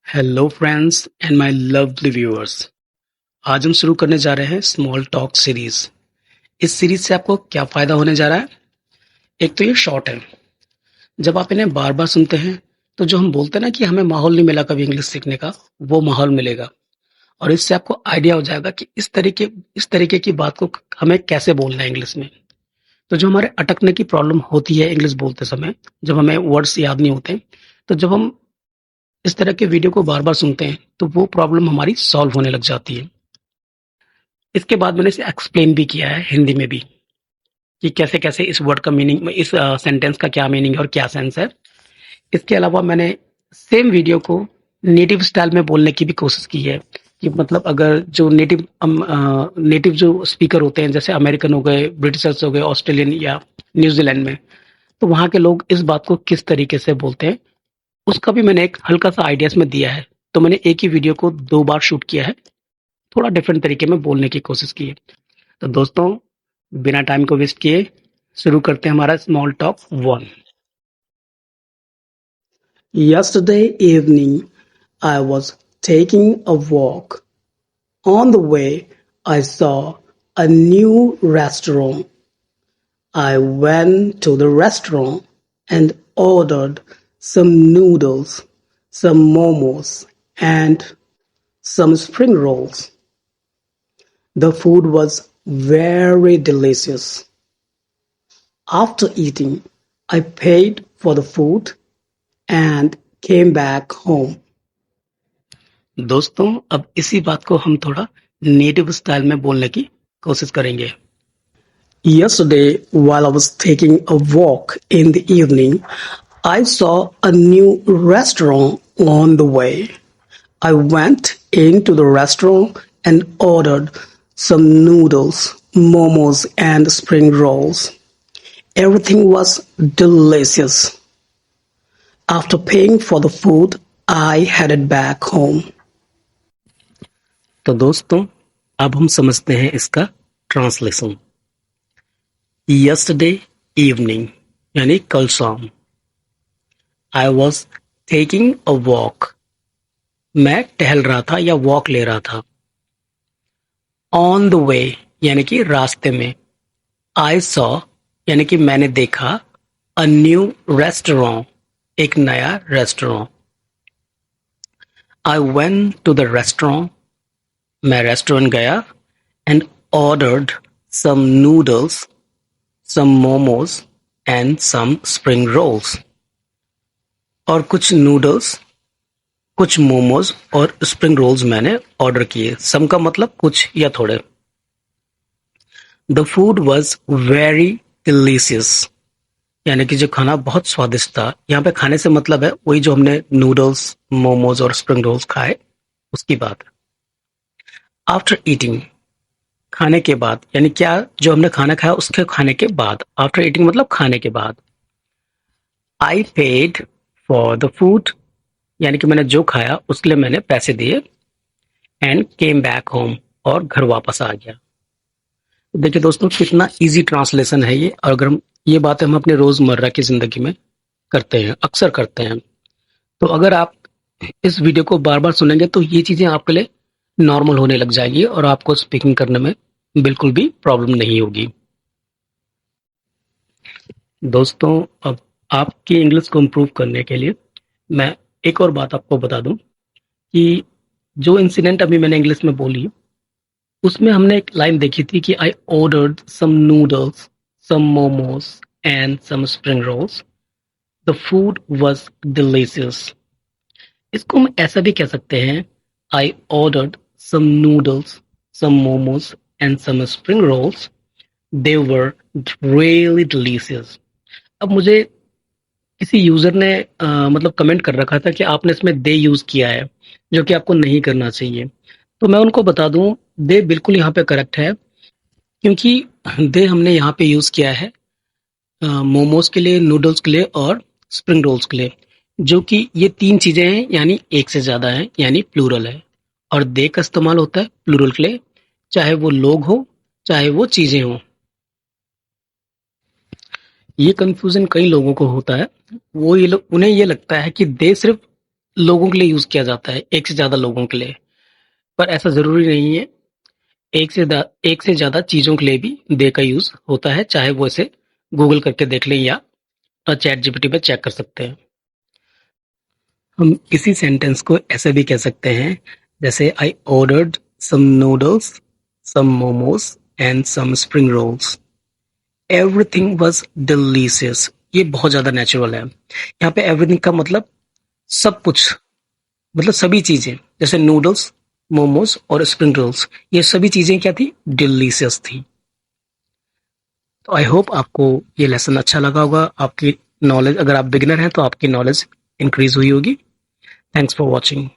Hello friends and my lovely viewers. आज हम शुरू करने जा रहे हैं स्मॉल टॉक सीरीज। इस सीरीज से आपको क्या फायदा होने जा रहा है? एक तो ये शॉर्ट है। जब आप इन्हें बार बार सुनते हैं तो जो हम बोलते हैं ना कि हमें माहौल नहीं मिला कभी इंग्लिश सीखने का, वो माहौल मिलेगा। और इससे आपको आइडिया हो जाएगा कि इस तरीके की बात को हमें कैसे बोलना है इंग्लिश में। तो जो हमारे अटकने की प्रॉब्लम होती है इंग्लिश बोलते समय, जब हमें वर्ड्स याद नहीं होते, तो जब हम इस तरह के वीडियो को बार बार सुनते हैं तो वो प्रॉब्लम हमारी सॉल्व होने लग जाती है। इसके बाद मैंने इसे एक्सप्लेन भी किया है हिंदी में भी कि कैसे कैसे इस वर्ड का मीनिंग, इस सेंटेंस का क्या मीनिंग है और क्या सेंस है। इसके अलावा मैंने सेम वीडियो को नेटिव स्टाइल में बोलने की भी कोशिश की है कि मतलब अगर जो नेटिव जो स्पीकर होते हैं, जैसे अमेरिकन हो गए, ब्रिटिशर्स हो गए, ऑस्ट्रेलियन या न्यूजीलैंड में, तो वहाँ के लोग इस बात को किस तरीके से बोलते हैं, उसका भी मैंने एक हल्का सा आइडिया इसमें दिया है। तो मैंने एक ही वीडियो को 2 बार शूट किया है, थोड़ा डिफरेंट तरीके में बोलने की कोशिश की है। तो दोस्तों, बिना टाइम को वेस्ट किए शुरू करते हैं हमारा small talk 1। Yesterday evening, I was taking a walk. On the way, I saw a new restaurant. I went to the restaurant and ordered some noodles, some momos, and some spring rolls. The food was very delicious. After eating, I paid for the food and came back home. दोस्तों, अब इसी बात को हम थोड़ा native style में बोलने की कोशिश करेंगे। Yesterday, while I was taking a walk in the evening, I saw a new restaurant on the way. I went into the restaurant and ordered some noodles, momos, and spring rolls. Everything was delicious. After paying for the food, I headed back home. तो दोस्तों, अब हम समझते हैं इसका translation. Yesterday evening यानी कल शाम। I was taking a walk, मैं टहल रहा था या वॉक ले रहा था। On the way यानी कि रास्ते में। I saw यानी कि मैंने देखा। A new restaurant एक नया restaurant. I went to the restaurant मैं रेस्टोरेंट गया and ordered some noodles, some momos and some spring rolls. और कुछ नूडल्स, कुछ मोमोज और स्प्रिंग रोल्स मैंने ऑर्डर किए। सम का मतलब कुछ या थोड़े। The food was very delicious यानी कि जो खाना बहुत स्वादिष्ट था। यहाँ पे खाने से मतलब है वही जो हमने नूडल्स, मोमोज और स्प्रिंग रोल्स खाए, उसकी बात है। आफ्टर ईटिंग खाने के बाद, यानी क्या जो हमने खाना खाया उसके खाने के बाद। आफ्टर ईटिंग मतलब खाने के बाद। I paid for the food यानी कि मैंने जो खाया उसके लिए मैंने पैसे दिए। एंड केम बैक होम और घर वापस आ गया। देखिए दोस्तों, कितना इजी ट्रांसलेशन है ये। और अगर ये बातें हम अपने रोजमर्रा की जिंदगी में करते हैं, अक्सर करते हैं, तो अगर आप इस वीडियो को बार बार सुनेंगे तो ये चीजें आपके लिए नॉर्मल होने लग जाएगी और आपको स्पीकिंग करने में बिल्कुल भी प्रॉब्लम नहीं होगी। दोस्तों, अब आपकी इंग्लिश को इम्प्रूव करने के लिए मैं एक और बात आपको बता दूं कि जो इंसिडेंट अभी मैंने इंग्लिश में बोली, उसमें हमने एक लाइन देखी थी कि I ordered some noodles, some momos and some spring rolls. The food was delicious. इसको हम ऐसा भी कह सकते हैं, I ordered some noodles, some momos and some spring rolls. They were really delicious. अब मुझे किसी यूजर ने मतलब कमेंट कर रखा था कि आपने इसमें दे यूज किया है, जो कि आपको नहीं करना चाहिए। तो मैं उनको बता दूं, दे बिल्कुल यहाँ पे करेक्ट है, क्योंकि दे हमने यहाँ पे यूज किया है मोमोज के लिए, नूडल्स के लिए और स्प्रिंग रोल्स के लिए, जो कि ये 3 चीजें हैं, यानी एक से ज्यादा है, यानी प्लूरल है। और दे का इस्तेमाल होता है प्लूरल के लिए, चाहे वो लोग हो चाहे वो चीजें हो। ये कंफ्यूजन कई लोगों को होता है। वो उन्हें ये लगता है कि दे सिर्फ लोगों के लिए यूज़ किया जाता है, एक से ज़्यादा लोगों के लिए। पर ऐसा ज़रूरी नहीं है, एक से ज़्यादा चीज़ों के लिए भी दे का यूज़ होता है, चाहे वो इसे गूगल करके देख लें या चैट जीपीटी पे चेक कर सकते हैं। हम इसी सेंटेंस को ऐसे भी कह सकते हैं, जैसे I ordered some noodles, some momos and some spring rolls. Everything was delicious. ये बहुत ज्यादा नेचुरल है। यहाँ पे एवरीथिंग का मतलब सब कुछ, मतलब सभी चीजें, जैसे नूडल्स, मोमोज और स्प्रिंग रोल्स, ये सभी चीजें क्या थी? डिलीशियस थी। तो आई होप आपको ये लेसन अच्छा लगा होगा। आपकी नॉलेज, अगर आप बिगिनर हैं तो आपकी नॉलेज इंक्रीज हुई होगी। Thanks for watching.